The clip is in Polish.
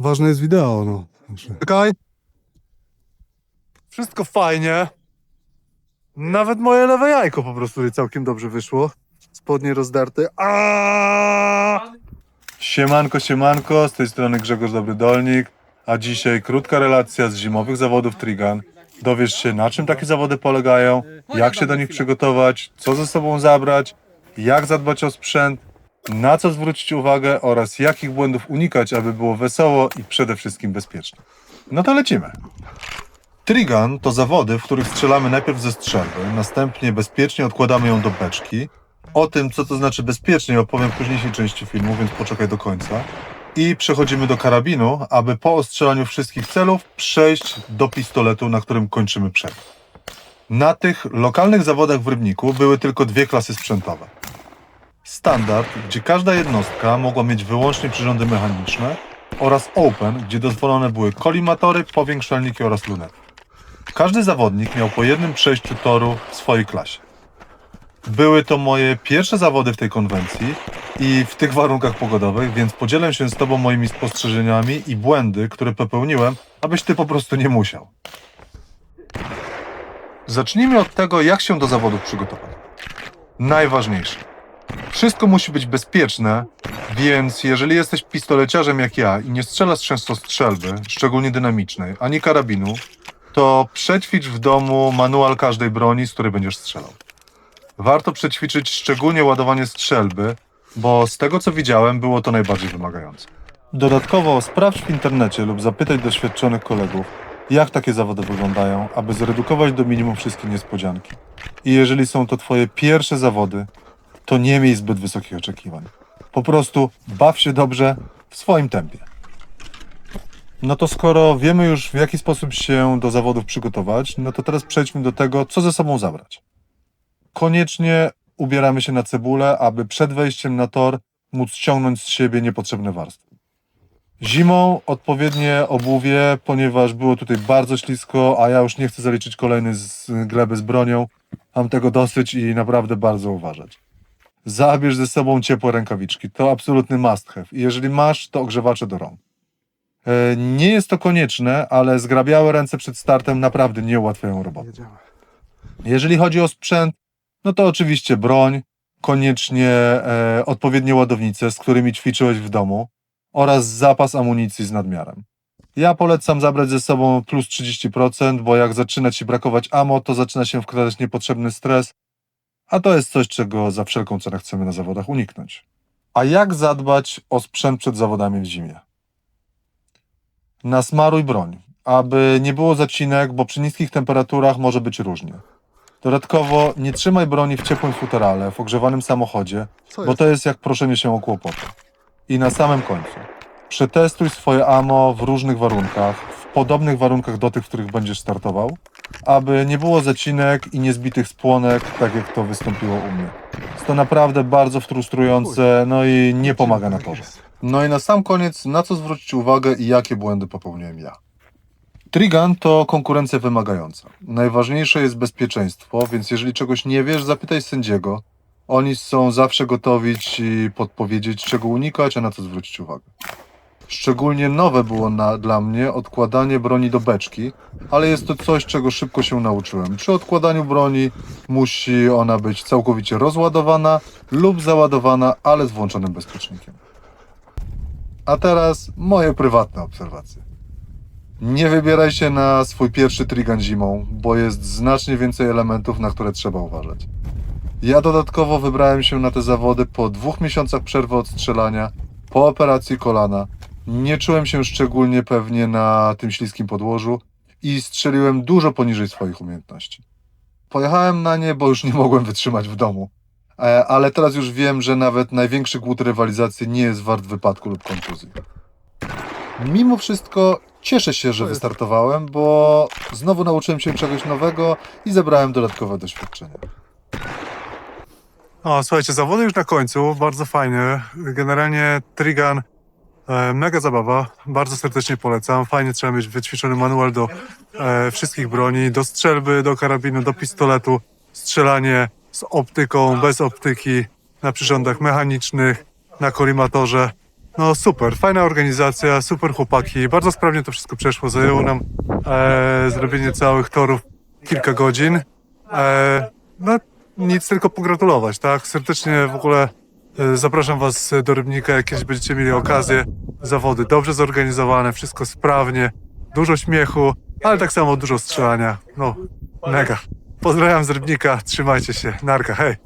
Ważne jest wideo, no. Czekaj. Wszystko fajnie. Nawet moje lewe jajko po prostu całkiem dobrze wyszło. Spodnie rozdarte. Siemanko, siemanko, z tej strony Grzegorz Dobry-Dolnik, a dzisiaj krótka relacja z zimowych zawodów Trigan. Dowiesz się, na czym takie zawody polegają, jak się do nich przygotować, co ze sobą zabrać, jak zadbać o sprzęt, na co zwrócić uwagę oraz jakich błędów unikać, aby było wesoło i przede wszystkim bezpiecznie. No to lecimy. Trigan to zawody, w których strzelamy najpierw ze strzelby, następnie bezpiecznie odkładamy ją do beczki. O tym, co to znaczy bezpiecznie, opowiem w późniejszej części filmu, więc poczekaj do końca. I przechodzimy do karabinu, aby po ostrzelaniu wszystkich celów przejść do pistoletu, na którym kończymy przerw. Na tych lokalnych zawodach w Rybniku były tylko dwie klasy sprzętowe. Standard, gdzie każda jednostka mogła mieć wyłącznie przyrządy mechaniczne, oraz Open, gdzie dozwolone były kolimatory, powiększalniki oraz lunety. Każdy zawodnik miał po jednym przejściu toru w swojej klasie. Były to moje pierwsze zawody w tej konwencji i w tych warunkach pogodowych, więc podzielę się z Tobą moimi spostrzeżeniami i błędy, które popełniłem, abyś Ty po prostu nie musiał. Zacznijmy od tego, jak się do zawodów przygotować. Najważniejsze. Wszystko musi być bezpieczne, więc jeżeli jesteś pistoleciarzem jak ja i nie strzelasz często strzelby, szczególnie dynamicznej, ani karabinu, to przećwicz w domu manual każdej broni, z której będziesz strzelał. Warto przećwiczyć szczególnie ładowanie strzelby, bo z tego co widziałem, było to najbardziej wymagające. Dodatkowo sprawdź w internecie lub zapytaj doświadczonych kolegów, jak takie zawody wyglądają, aby zredukować do minimum wszystkie niespodzianki. I jeżeli są to Twoje pierwsze zawody, to nie miej zbyt wysokich oczekiwań. Po prostu baw się dobrze w swoim tempie. No to skoro wiemy już, w jaki sposób się do zawodów przygotować, no to teraz przejdźmy do tego, co ze sobą zabrać. Koniecznie ubieramy się na cebulę, aby przed wejściem na tor móc ściągnąć z siebie niepotrzebne warstwy. Zimą odpowiednie obuwie, ponieważ było tutaj bardzo ślisko, a ja już nie chcę zaliczyć kolejnej gleby z bronią. Mam tego dosyć i naprawdę bardzo uważać. Zabierz ze sobą ciepłe rękawiczki, to absolutny must have. I jeżeli masz, to ogrzewacze do rąk. Nie jest to konieczne, ale zgrabiałe ręce przed startem naprawdę nie ułatwiają roboty. Jeżeli chodzi o sprzęt, no to oczywiście broń, koniecznie odpowiednie ładownice, z którymi ćwiczyłeś w domu oraz zapas amunicji z nadmiarem. Ja polecam zabrać ze sobą plus 30%, bo jak zaczyna Ci brakować ammo, to zaczyna się wkradać niepotrzebny stres, a to jest coś, czego za wszelką cenę chcemy na zawodach uniknąć. A jak zadbać o sprzęt przed zawodami w zimie? Nasmaruj broń, aby nie było zacinek, bo przy niskich temperaturach może być różnie. Dodatkowo nie trzymaj broni w ciepłym futerale, w ogrzewanym samochodzie, bo to jest jak proszenie się o kłopoty. I na samym końcu, przetestuj swoje ammo w różnych warunkach, w podobnych warunkach do tych, w których będziesz startował, aby nie było zacinek i niezbitych spłonek, tak jak to wystąpiło u mnie. Jest to naprawdę bardzo frustrujące, no i nie pomaga na torze. No i na sam koniec, na co zwrócić uwagę i jakie błędy popełniłem ja. Trigan to konkurencja wymagająca. Najważniejsze jest bezpieczeństwo, więc jeżeli czegoś nie wiesz, zapytaj sędziego. Oni są zawsze gotowi Ci podpowiedzieć, czego unikać, a na co zwrócić uwagę. Szczególnie nowe było dla mnie odkładanie broni do beczki, ale jest to coś, czego szybko się nauczyłem. Przy odkładaniu broni musi ona być całkowicie rozładowana lub załadowana, ale z włączonym bezpiecznikiem. A teraz moje prywatne obserwacje. Nie wybieraj się na swój pierwszy Trigan zimą, bo jest znacznie więcej elementów, na które trzeba uważać. Ja dodatkowo wybrałem się na te zawody po 2 miesiącach przerwy od strzelania, po operacji kolana. Nie czułem się szczególnie pewnie na tym śliskim podłożu i strzeliłem dużo poniżej swoich umiejętności. Pojechałem na nie, bo już nie mogłem wytrzymać w domu. Ale teraz już wiem, że nawet największy głód rywalizacji nie jest wart wypadku lub kontuzji. Mimo wszystko cieszę się, że wystartowałem, bo znowu nauczyłem się czegoś nowego i zebrałem dodatkowe doświadczenie. O, słuchajcie, zawody już na końcu, bardzo fajnie. Generalnie Trigan, mega zabawa, bardzo serdecznie polecam. Fajnie trzeba mieć wyćwiczony manual do wszystkich broni, do strzelby, do karabinu, do pistoletu, strzelanie z optyką, bez optyki, na przyrządach mechanicznych, na kolimatorze. No super, fajna organizacja, super chłopaki, bardzo sprawnie to wszystko przeszło. Zajęło nam zrobienie całych torów kilka godzin. No nic, tylko pogratulować, tak? Serdecznie w ogóle zapraszam was do Rybnika, jak kiedyś będziecie mieli okazję. Zawody dobrze zorganizowane, wszystko sprawnie, dużo śmiechu, ale tak samo dużo strzelania. No, mega. Pozdrawiam z Rybnika, trzymajcie się, narka, hej!